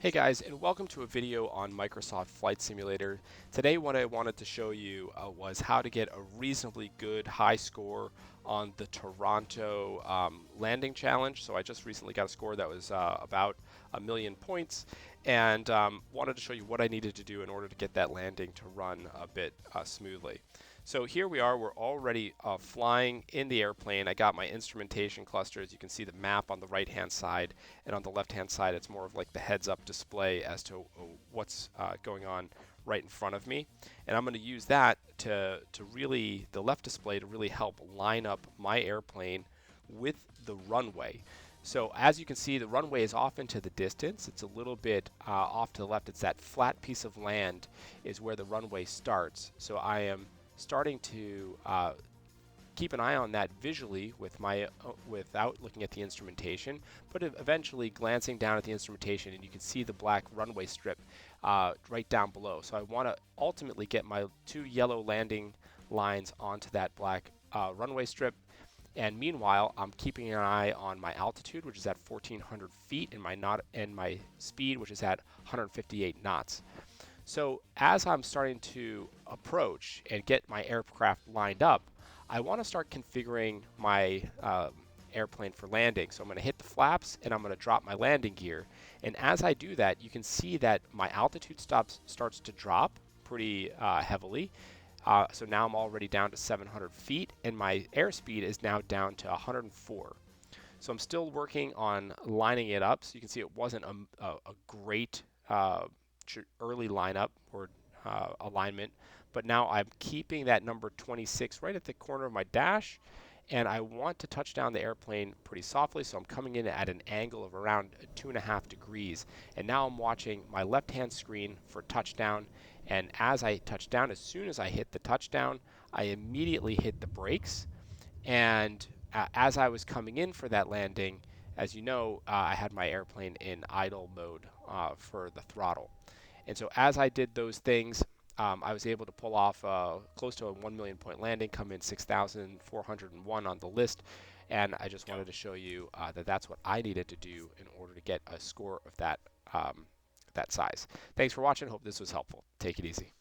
Hey guys, and welcome to a video on Microsoft Flight Simulator. Today what I wanted to show you was how to get a reasonably good high score on the Toronto landing challenge. So I just recently got a score that was about 1,000,000 points, and wanted to show you what I needed to do in order to get that landing to run a bit smoothly. So here we are, we're already flying in the airplane. I got my instrumentation cluster. As you can see the map on the right hand side, and on the left hand side it's more of like the heads up display as to what's going on right in front of me. And I'm going to use that to really, the left display, to really help line up my airplane with the runway. So as you can see, the runway is off into the distance. It's a little bit off to the left. It's that flat piece of land is where the runway starts. So I am starting to keep an eye on that visually with without looking at the instrumentation, but eventually glancing down at the instrumentation, and you can see the black runway strip right down below. So I want to ultimately get my two yellow landing lines onto that black runway strip. And meanwhile, I'm keeping an eye on my altitude, which is at 1,400 feet, and my speed, which is at 158 knots. So as I'm starting to approach and get my aircraft lined up, I want to start configuring my airplane for landing. So I'm going to hit the flaps and I'm going to drop my landing gear. And as I do that, you can see that my altitude starts to drop pretty heavily. So now I'm already down to 700 feet, and my airspeed is now down to 104. So I'm still working on lining it up. So you can see it wasn't a great early lineup or alignment, but now I'm keeping that number 26 right at the corner of my dash, and I want to touch down the airplane pretty softly, so I'm coming in at an angle of around 2.5 degrees. And now I'm watching my left-hand screen for touchdown, and as I touch down, as soon as I hit the touchdown, I immediately hit the brakes. And as I was coming in for that landing, as you know, I had my airplane in idle mode for the throttle. And so as I did those things, I was able to pull off close to a 1,000,000 point landing, come in 6,401 on the list. And I just wanted to show you that that's what I needed to do in order to get a score of that size. Thanks for watching. Hope this was helpful. Take it easy.